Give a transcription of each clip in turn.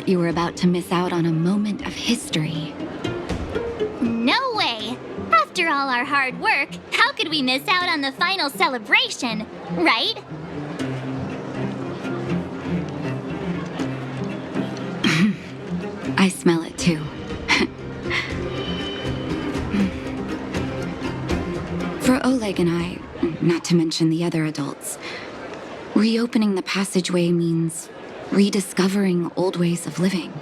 thought you were about to miss out on a moment of history. No way! After all our hard work, how could we miss out on the final celebration, right? I smell it too. For Oleg and I, not to mention the other adults, reopening the passageway means rediscovering old ways of living.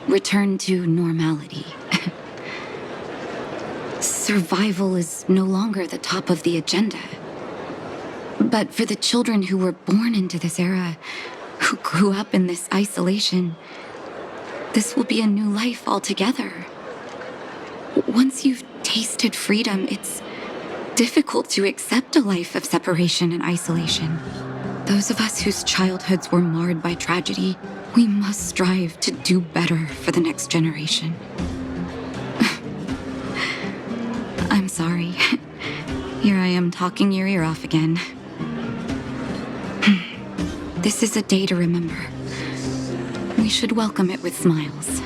Return to normality. Survival is no longer the top of the agenda. But for the children who were born into this era, who grew up in this isolation, this will be a new life altogether. Once you've tasted freedom, it's difficult to accept a life of separation and isolation. Those of us whose childhoods were marred by tragedy, we must strive to do better for the next generation. I'm sorry. Here I am talking your ear off again. This is a day to remember. We should welcome it with smiles.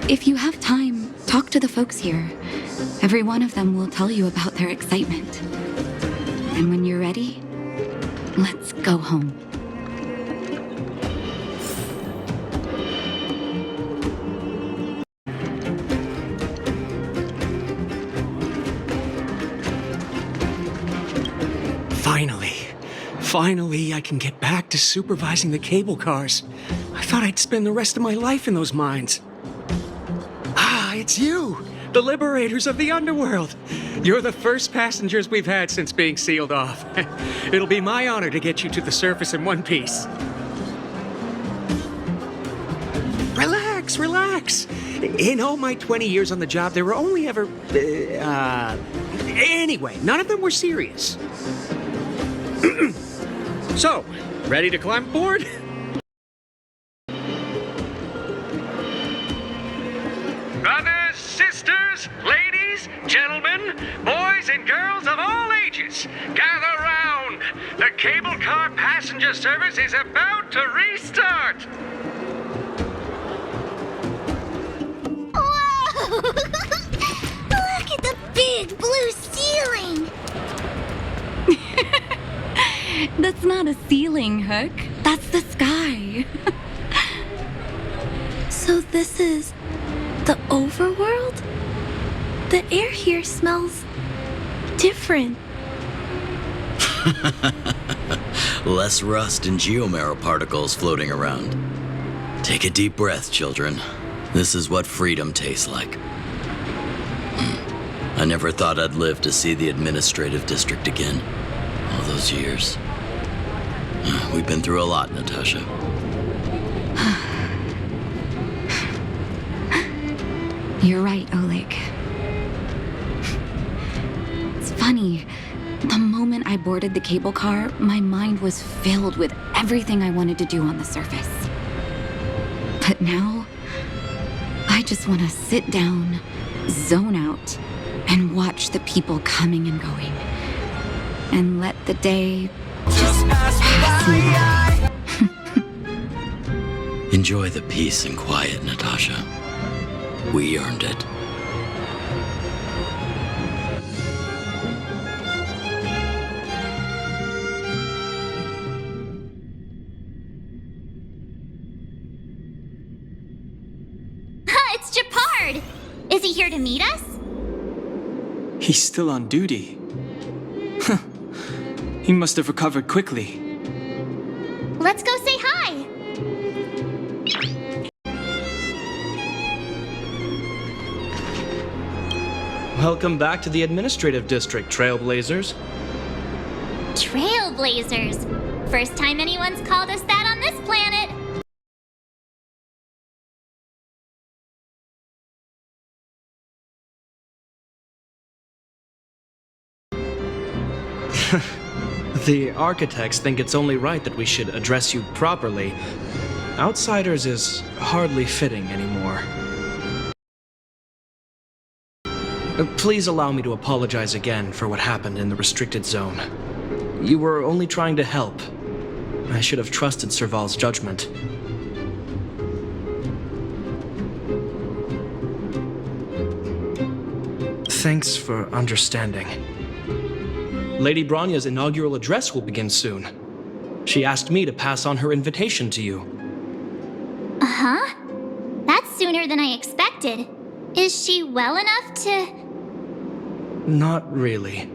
If you have time, talk to the folks here. Every one of them will tell you about their excitement. And when you're ready, let's go home. Finally, I can get back to supervising the cable cars. I thought I'd spend the rest of my life in those mines. Ah, it's you, the liberators of the underworld. You're the first passengers we've had since being sealed off. It'll be my honor to get you to the surface in one piece. Relax. In all my 20 years on the job, there were only ever... Anyway, none of them were serious. So, ready to climb aboard? Brothers, sisters, ladies, gentlemen, boys and girls of all ages, gather round. The cable car passenger service is about to restart. Whoa! Look at the big blue ceiling! That's not a ceiling, Hook. That's the sky. So this is the overworld? The air here smells different. Less rust and geomarrow particles floating around. Take a deep breath, children. This is what freedom tastes like. I never thought I'd live to see the administrative district again. All those years. We've been through a lot, Natasha. You're right, Oleg. It's funny. The moment I boarded the cable car, my mind was filled with everything I wanted to do on the surface. But now, I just want to sit down, zone out, and watch the people coming and going. And let the day just pass me by. Enjoy the peace and quiet, Natasha. We earned it. It's Gepard! Is he here to meet us? He's still on duty. He must have recovered quickly. Let's go say hi! Welcome back to the Administrative District, Trailblazers. Trailblazers! First time anyone's called us that on this planet! The architects think it's only right that we should address you properly. Outsiders is hardly fitting anymore. Please allow me to apologize again for what happened in the restricted zone. You were only trying to help. I should have trusted Serval's judgment. Thanks for understanding. Lady Bronya's inaugural address will begin soon. She asked me to pass on her invitation to you. Uh-huh. That's sooner than I expected. Is she well enough to... Not really.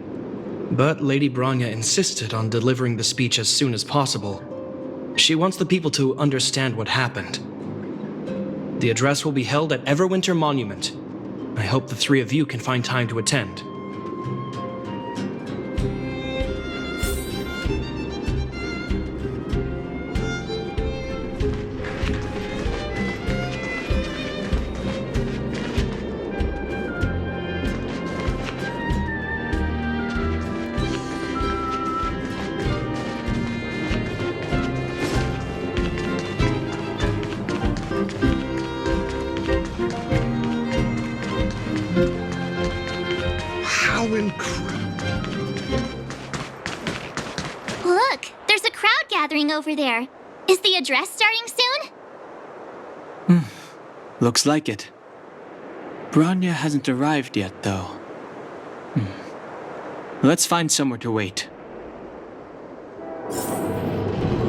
But Lady Bronya insisted on delivering the speech as soon as possible. She wants the people to understand what happened. The address will be held at Everwinter Monument. I hope the three of you can find time to attend. How incredible. Look, there's a crowd gathering over there. Is the address starting soon? Looks like it. Bronya hasn't arrived yet, though. Let's find somewhere to wait.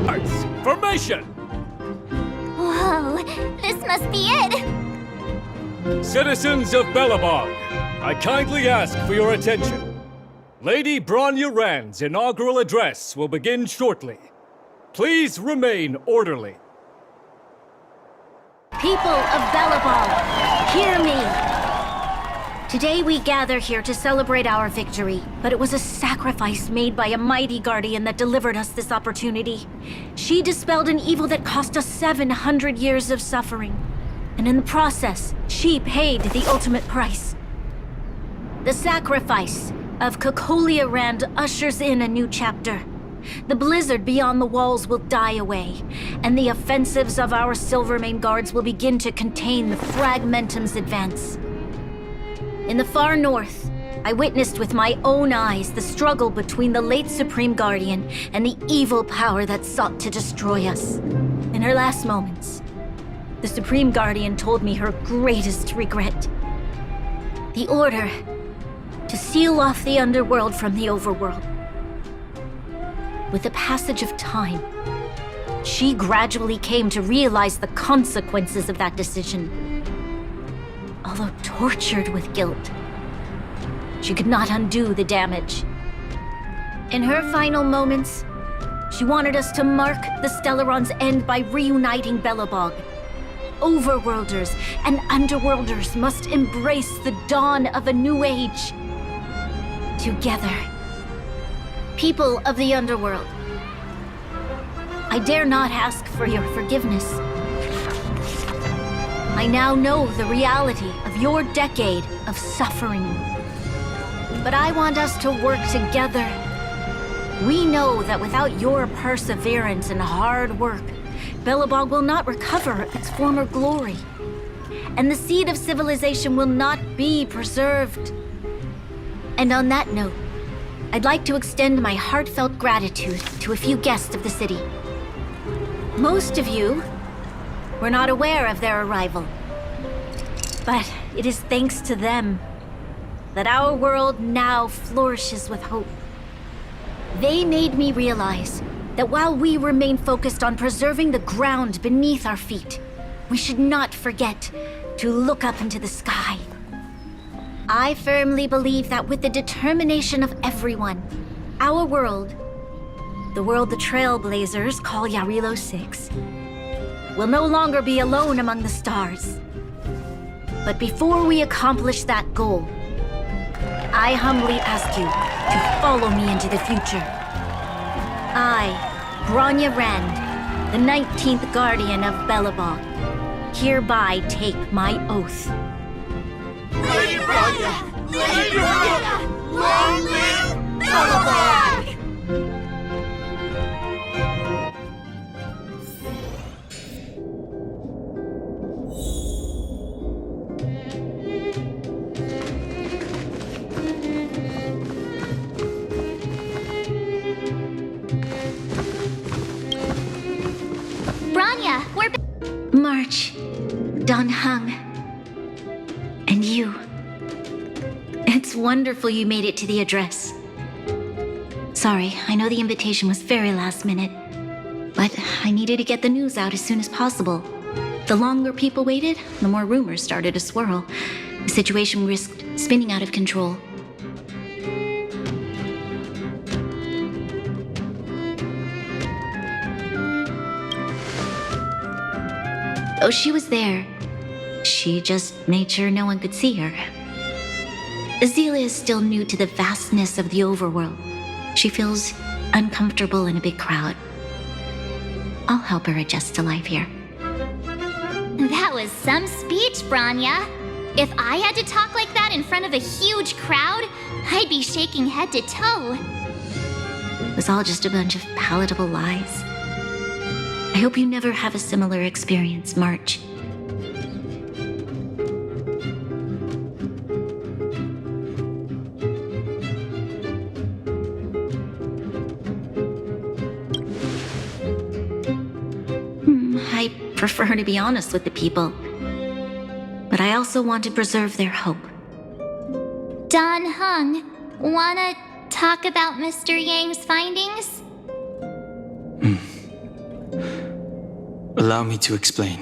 Arts formation! Whoa, this must be it. Citizens of Belobog, I kindly ask for your attention. Lady Bronya Rand's inaugural address will begin shortly. Please remain orderly. People of Belobog, hear me! Today we gather here to celebrate our victory, but it was a sacrifice made by a mighty guardian that delivered us this opportunity. She dispelled an evil that cost us 700 years of suffering, and in the process, she paid the ultimate price. The sacrifice of Cocolia Rand ushers in a new chapter. The blizzard beyond the walls will die away, and the offensives of our Silvermane guards will begin to contain the Fragmentum's advance. In the far north, I witnessed with my own eyes the struggle between the late Supreme Guardian and the evil power that sought to destroy us. In her last moments, the Supreme Guardian told me her greatest regret. The order to seal off the underworld from the overworld. With the passage of time, she gradually came to realize the consequences of that decision. Although tortured with guilt, she could not undo the damage. In her final moments, she wanted us to mark the Stellaron's end by reuniting Belobog. Overworlders and Underworlders must embrace the dawn of a new age. Together. People of the Underworld, I dare not ask for your forgiveness. I now know the reality of your decade of suffering. But I want us to work together. We know that without your perseverance and hard work, Belobog will not recover its former glory. And the seed of civilization will not be preserved. And on that note, I'd like to extend my heartfelt gratitude to a few guests of the city. Most of you were not aware of their arrival. But it is thanks to them that our world now flourishes with hope. They made me realize that while we remain focused on preserving the ground beneath our feet, we should not forget to look up into the sky. I firmly believe that with the determination of everyone, our world, the world the Trailblazers call Yarilo 6, will no longer be alone among the stars. But before we accomplish that goal, I humbly ask you to follow me into the future. I, Bronya Rand, the 19th Guardian of Belobog, hereby take my oath. Lady Bronya! Lady Bronya! Long live Belobog! March, Dan Heng, and you. It's wonderful you made it to the address. Sorry, I know the invitation was very last minute, but I needed to get the news out as soon as possible. The longer people waited, the more rumors started to swirl. The situation risked spinning out of control. Oh, she was there. She just made sure no one could see her. Azela is still new to the vastness of the overworld. She feels uncomfortable in a big crowd. I'll help her adjust to life here. That was some speech, Bronya. If I had to talk like that in front of a huge crowd, I'd be shaking head to toe. It was all just a bunch of palatable lies. I hope you never have a similar experience, March. I prefer to be honest with the people, but I also want to preserve their hope. Dan Heng, wanna talk about Mr. Yang's findings? Allow me to explain.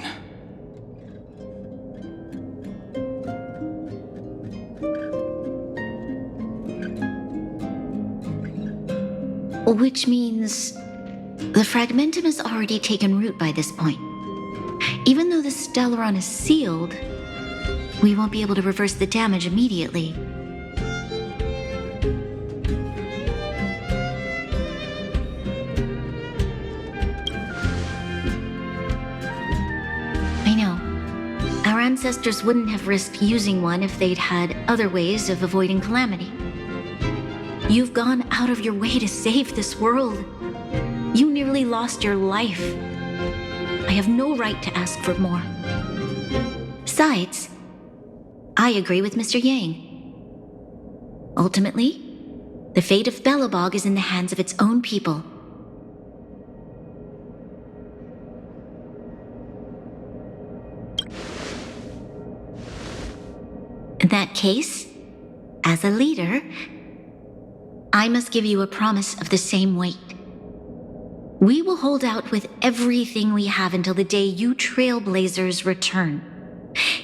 Which means the fragmentum has already taken root by this point. Even though the Stellaron is sealed, we won't be able to reverse the damage immediately. I know. Our ancestors wouldn't have risked using one if they'd had other ways of avoiding calamity. You've gone out of your way to save this world. You nearly lost your life. I have no right to ask for more. Besides, I agree with Mr. Yang. Ultimately, the fate of Belobog is in the hands of its own people. In that case, as a leader, I must give you a promise of the same weight. We will hold out with everything we have until the day you Trailblazers return.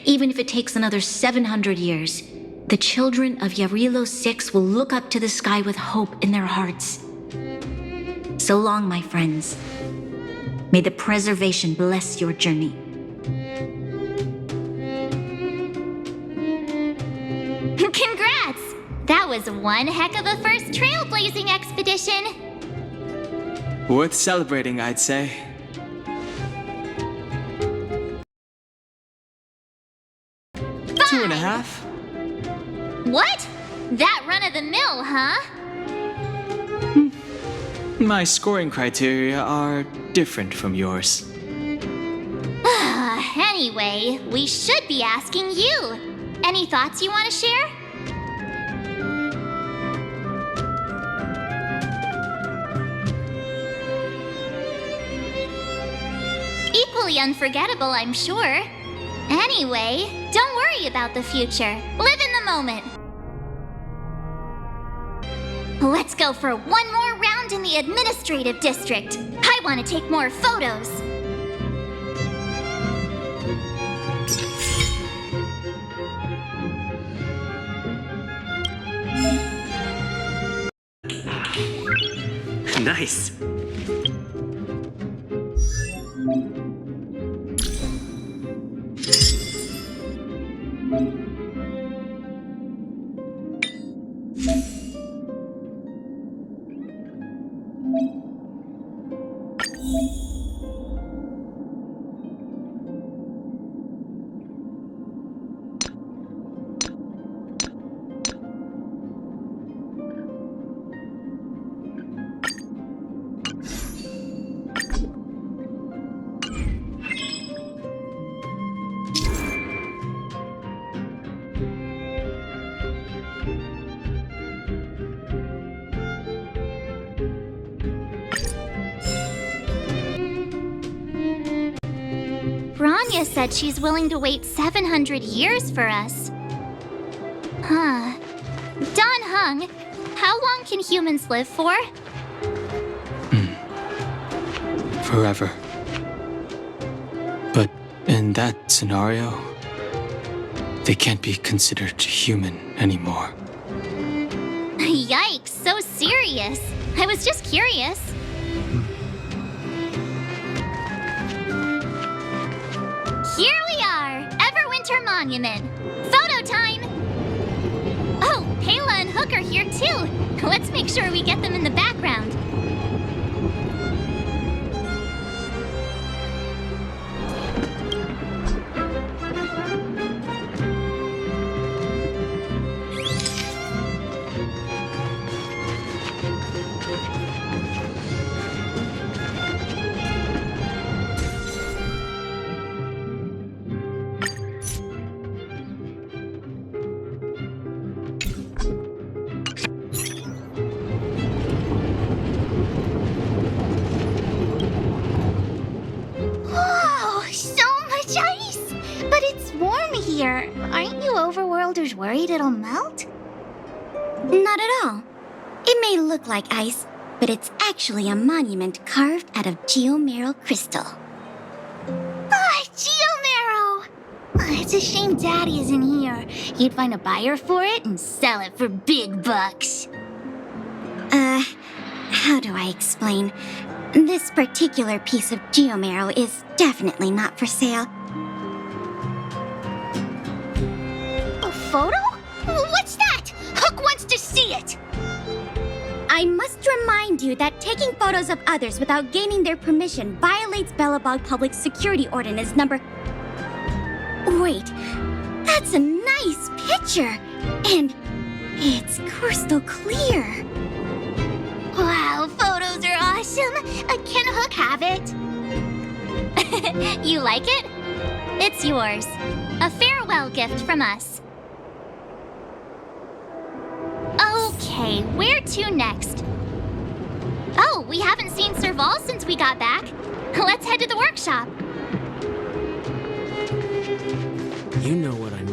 Even if it takes another 700 years, the children of Yarilo 6 will look up to the sky with hope in their hearts. So long, my friends. May the preservation bless your journey. Congrats! That was one heck of a first trailblazing expedition. Worth celebrating, I'd say. Two and a half? What? That run of the mill, huh? My scoring criteria are different from yours. Anyway, we should be asking you. Any thoughts you want to share? Equally unforgettable, I'm sure. Anyway, don't worry about the future. Live in the moment. Let's go for one more round in the administrative district. I want to take more photos. Nice. Bronya said she's willing to wait 700 years for us. Huh. Dan Heng, how long can humans live for? Forever. But in that scenario, they can't be considered human anymore. Yikes, so serious. I was just curious. Here we are, Everwinter Monument. Photo time! Oh, Pela and Hook are here too. Let's make sure we get them in the background. Whoa, so much ice! But it's warm here. Aren't you overworlders worried it'll melt? Not at all. It may look like ice, but it's actually a monument carved out of geomeral crystal. Ah, Geomero! It's a shame Daddy isn't here. He'd find a buyer for it and sell it for big bucks. How do I explain? This particular piece of geomeral is definitely not for sale. A photo? What's that? Hook wants to see it! I must remind you that taking photos of others without gaining their permission violates Belobog Public Security Ordinance number... Wait, that's a nice picture! And it's crystal clear. Wow, photos are awesome! Can Hook have it? You like it? It's yours. A farewell gift from us. Okay, where to next? Oh, we haven't seen Serval since we got back. Let's head to the workshop. You know what I